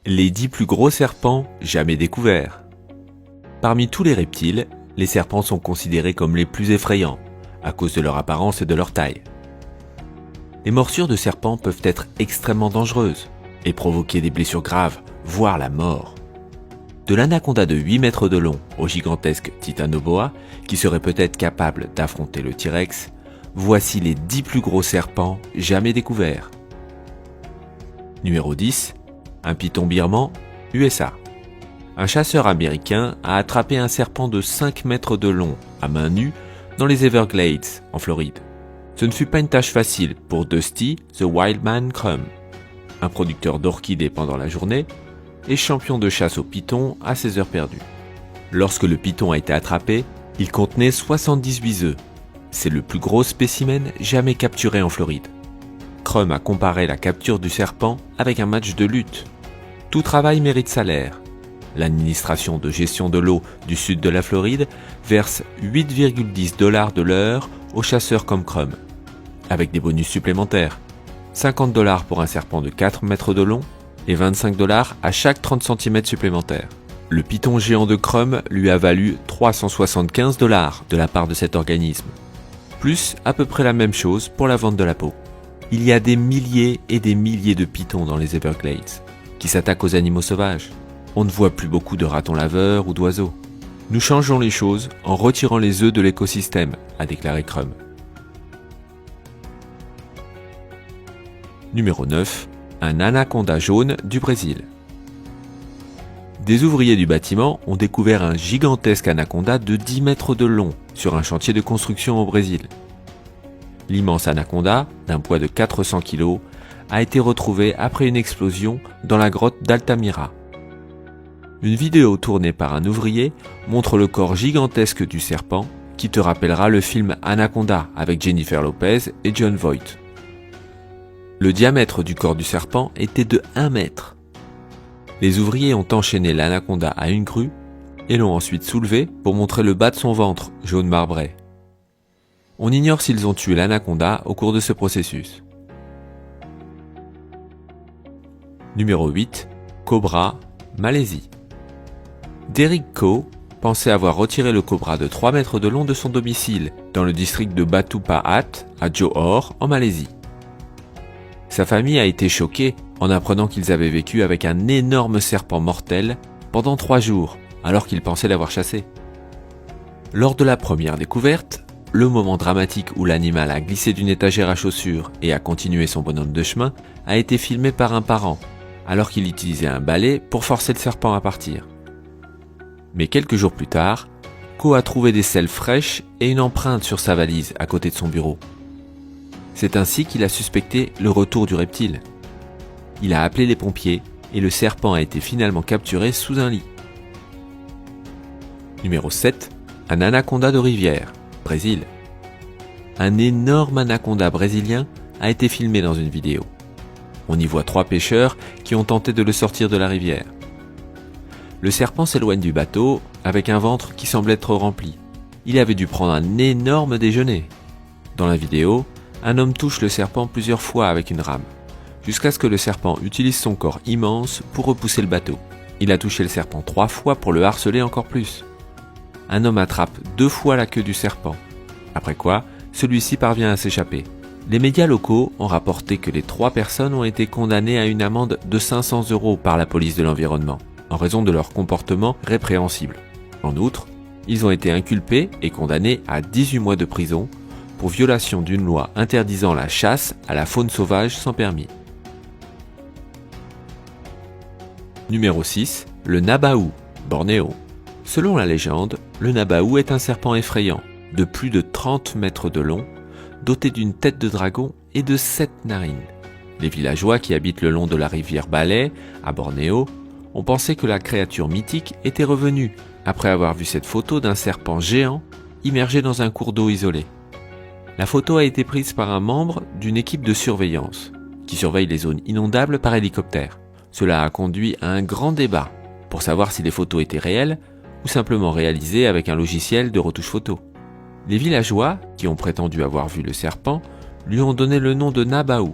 Les 10 plus gros serpents jamais découverts. Parmi tous les reptiles, les serpents sont considérés comme les plus effrayants, à cause de leur apparence et de leur taille. Les morsures de serpents peuvent être extrêmement dangereuses et provoquer des blessures graves, voire la mort. De l'anaconda de 8 mètres de long au gigantesque Titanoboa, qui serait peut-être capable d'affronter le T-Rex, voici les 10 plus gros serpents jamais découverts. Numéro 10. Un python birman, USA. Un chasseur américain a attrapé un serpent de 5 mètres de long, à main nue, dans les Everglades, en Floride. Ce ne fut pas une tâche facile pour Dusty the Wildman Crum, un producteur d'orchidées pendant la journée et champion de chasse au python à ses heures perdues. Lorsque le python a été attrapé, il contenait 78 œufs. C'est le plus gros spécimen jamais capturé en Floride. Crum a comparé la capture du serpent avec un match de lutte. Tout travail mérite salaire. L'administration de gestion de l'eau du sud de la Floride verse 8,10 $ de l'heure aux chasseurs comme Crum, avec des bonus supplémentaires. 50 $ pour un serpent de 4 mètres de long et 25 $ à chaque 30 cm supplémentaires. Le python géant de Crum lui a valu 375 $ de la part de cet organisme, plus à peu près la même chose pour la vente de la peau. Il y a des milliers et des milliers de pythons dans les Everglades, qui s'attaquent aux animaux sauvages. On ne voit plus beaucoup de ratons laveurs ou d'oiseaux. Nous changeons les choses en retirant les œufs de l'écosystème, a déclaré Crum. Numéro 9. Un anaconda jaune du Brésil. Des ouvriers du bâtiment ont découvert un gigantesque anaconda de 10 mètres de long sur un chantier de construction au Brésil. L'immense anaconda, d'un poids de 400 kg, a été retrouvé après une explosion dans la grotte d'Altamira. Une vidéo tournée par un ouvrier montre le corps gigantesque du serpent qui te rappellera le film Anaconda avec Jennifer Lopez et Jon Voight. Le diamètre du corps du serpent était de 1 mètre. Les ouvriers ont enchaîné l'anaconda à une grue et l'ont ensuite soulevé pour montrer le bas de son ventre, jaune marbré. On ignore s'ils ont tué l'anaconda au cours de ce processus. Numéro 8. Cobra, Malaisie. Derrick Ko pensait avoir retiré le cobra de 3 mètres de long de son domicile dans le district de Batu Pahat à Johor en Malaisie. Sa famille a été choquée en apprenant qu'ils avaient vécu avec un énorme serpent mortel pendant 3 jours alors qu'ils pensaient l'avoir chassé. Lors de la première découverte, le moment dramatique où l'animal a glissé d'une étagère à chaussures et a continué son bonhomme de chemin a été filmé par un parent alors qu'il utilisait un balai pour forcer le serpent à partir. Mais quelques jours plus tard, Ko a trouvé des selles fraîches et une empreinte sur sa valise à côté de son bureau. C'est ainsi qu'il a suspecté le retour du reptile. Il a appelé les pompiers et le serpent a été finalement capturé sous un lit. Numéro 7. Un anaconda de rivière, Brésil. Un énorme anaconda brésilien a été filmé dans une vidéo. On y voit 3 pêcheurs qui ont tenté de le sortir de la rivière. Le serpent s'éloigne du bateau avec un ventre qui semble être rempli. Il avait dû prendre un énorme déjeuner. Dans la vidéo, un homme touche le serpent plusieurs fois avec une rame, jusqu'à ce que le serpent utilise son corps immense pour repousser le bateau. Il a touché le serpent 3 fois pour le harceler encore plus. Un homme attrape 2 fois la queue du serpent, après quoi, celui-ci parvient à s'échapper. Les médias locaux ont rapporté que les 3 personnes ont été condamnées à une amende de 500 € par la police de l'environnement, en raison de leur comportement répréhensible. En outre, ils ont été inculpés et condamnés à 18 mois de prison pour violation d'une loi interdisant la chasse à la faune sauvage sans permis. Numéro 6. Le Nabaou, Bornéo. Selon la légende, le Nabaou est un serpent effrayant, de plus de 30 mètres de long, doté d'une tête de dragon et de 7 narines. Les villageois qui habitent le long de la rivière Balai, à Bornéo, ont pensé que la créature mythique était revenue, après avoir vu cette photo d'un serpent géant immergé dans un cours d'eau isolé. La photo a été prise par un membre d'une équipe de surveillance, qui surveille les zones inondables par hélicoptère. Cela a conduit à un grand débat, pour savoir si les photos étaient réelles, ou simplement réalisées avec un logiciel de retouche photo. Les villageois, qui ont prétendu avoir vu le serpent, lui ont donné le nom de Nabaou.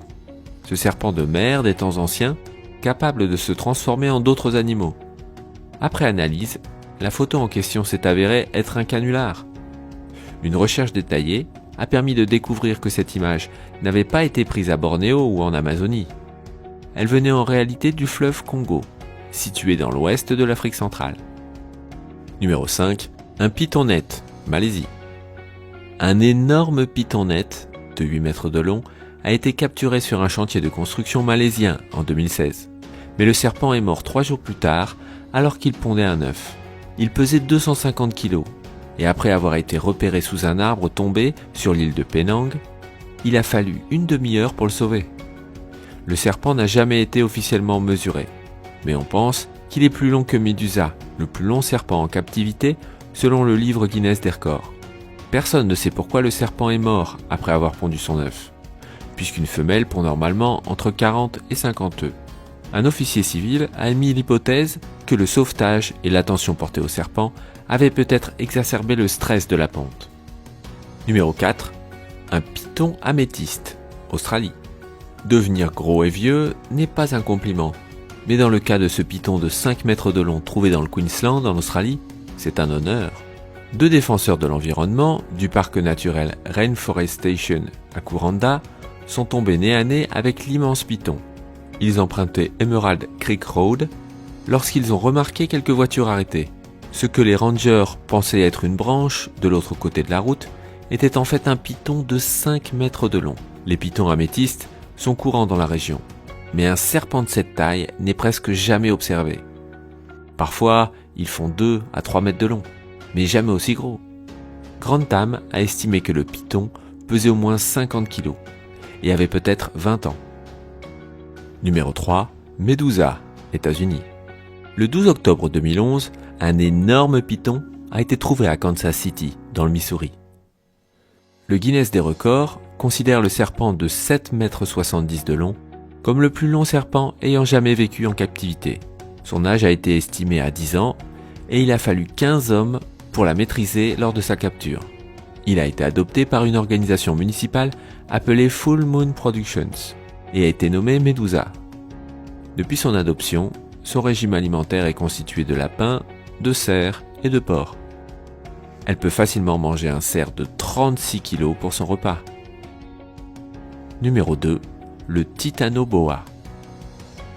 Ce serpent de mer des temps anciens capable de se transformer en d'autres animaux. Après analyse, la photo en question s'est avérée être un canular. Une recherche détaillée a permis de découvrir que cette image n'avait pas été prise à Bornéo ou en Amazonie. Elle venait en réalité du fleuve Congo, situé dans l'ouest de l'Afrique centrale. Numéro 5. Un python-net, Malaisie. Un énorme python-net, de 8 mètres de long, a été capturé sur un chantier de construction malaisien en 2016. Mais le serpent est mort 3 jours plus tard, alors qu'il pondait un œuf. Il pesait 250 kg, et après avoir été repéré sous un arbre tombé sur l'île de Penang, il a fallu une demi-heure pour le sauver. Le serpent n'a jamais été officiellement mesuré, mais on pense qu'il est plus long que Médusa, le plus long serpent en captivité, selon le livre Guinness des records. Personne ne sait pourquoi le serpent est mort après avoir pondu son œuf, puisqu'une femelle pond normalement entre 40 et 50 œufs. Un officier civil a émis l'hypothèse que le sauvetage et l'attention portée au serpent avaient peut-être exacerbé le stress de la ponte. Numéro 4. Un python améthyste, Australie. Devenir gros et vieux n'est pas un compliment, mais dans le cas de ce python de 5 mètres de long trouvé dans le Queensland en Australie, c'est un honneur. 2 défenseurs de l'environnement du parc naturel Rainforestation à Kuranda sont tombés nez à nez avec l'immense python. Ils empruntaient Emerald Creek Road lorsqu'ils ont remarqué quelques voitures arrêtées. Ce que les rangers pensaient être une branche de l'autre côté de la route était en fait un python de 5 mètres de long. Les pythons améthystes sont courants dans la région, mais un serpent de cette taille n'est presque jamais observé. Parfois, ils font 2 à 3 mètres de long, mais jamais aussi gros. Grantham a estimé que le python pesait au moins 50 kg et avait peut-être 20 ans. Numéro 3. Médusa, États-Unis. Le 12 octobre 2011, un énorme python a été trouvé à Kansas City, dans le Missouri. Le Guinness des records considère le serpent de 7,70 m de long comme le plus long serpent ayant jamais vécu en captivité. Son âge a été estimé à 10 ans et il a fallu 15 hommes pour la maîtriser lors de sa capture. Il a été adopté par une organisation municipale appelée Full Moon Productions et a été nommé Médusa. Depuis son adoption, son régime alimentaire est constitué de lapins, de cerfs et de porcs. Elle peut facilement manger un cerf de 36 kg pour son repas. Numéro 2. Le Titanoboa.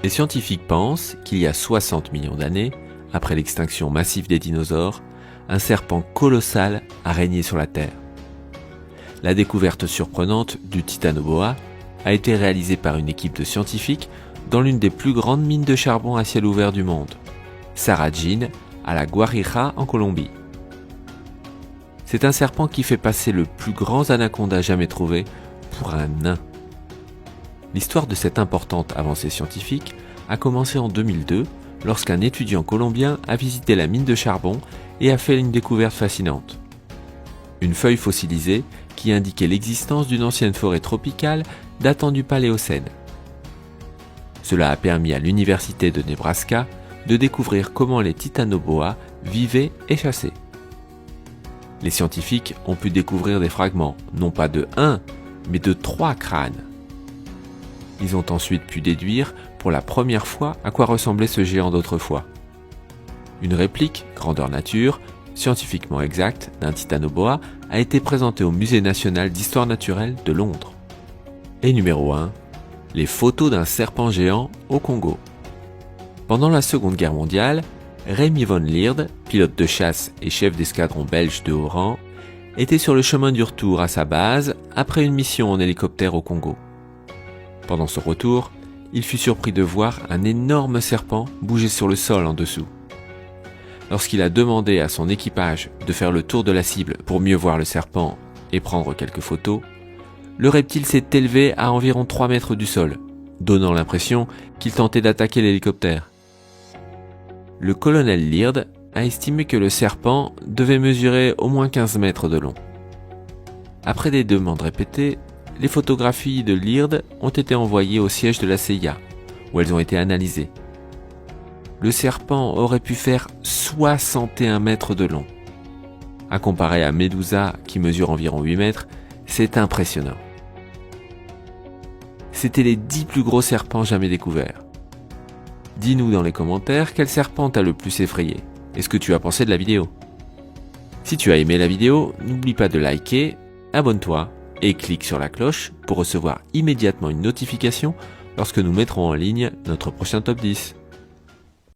Les scientifiques pensent qu'il y a 60 millions d'années, après l'extinction massive des dinosaures, un serpent colossal a régné sur la Terre. La découverte surprenante du Titanoboa a été réalisée par une équipe de scientifiques dans l'une des plus grandes mines de charbon à ciel ouvert du monde, Sarrajin, à la Guajira en Colombie. C'est un serpent qui fait passer le plus grand anaconda jamais trouvé pour un nain. L'histoire de cette importante avancée scientifique a commencé en 2002 lorsqu'un étudiant colombien a visité la mine de charbon et a fait une découverte fascinante. Une feuille fossilisée qui indiquait l'existence d'une ancienne forêt tropicale datant du Paléocène. Cela a permis à l'université de Nebraska de découvrir comment les titanoboas vivaient et chassaient. Les scientifiques ont pu découvrir des fragments, non pas de 1, mais de 3 crânes. Ils ont ensuite pu déduire pour la première fois à quoi ressemblait ce géant d'autrefois. Une réplique, grandeur nature, scientifiquement exacte, d'un titanoboa a été présentée au Musée national d'histoire naturelle de Londres. Et numéro 1, les photos d'un serpent géant au Congo. Pendant la Seconde Guerre mondiale, Remy von Lierde, pilote de chasse et chef d'escadron belge de haut rang, était sur le chemin du retour à sa base après une mission en hélicoptère au Congo. Pendant son retour, il fut surpris de voir un énorme serpent bouger sur le sol en dessous. Lorsqu'il a demandé à son équipage de faire le tour de la cible pour mieux voir le serpent et prendre quelques photos, le reptile s'est élevé à environ 3 mètres du sol, donnant l'impression qu'il tentait d'attaquer l'hélicoptère. Le colonel Lierde a estimé que le serpent devait mesurer au moins 15 mètres de long. Après des demandes répétées, les photographies de Lierde ont été envoyées au siège de la CIA, où elles ont été analysées. Le serpent aurait pu faire 61 mètres de long. À comparer à Médusa, qui mesure environ 8 mètres, c'est impressionnant. C'étaient les 10 plus gros serpents jamais découverts. Dis-nous dans les commentaires quel serpent t'a le plus effrayé et ce que tu as pensé de la vidéo. Si tu as aimé la vidéo, n'oublie pas de liker, abonne-toi et clique sur la cloche pour recevoir immédiatement une notification lorsque nous mettrons en ligne notre prochain top 10.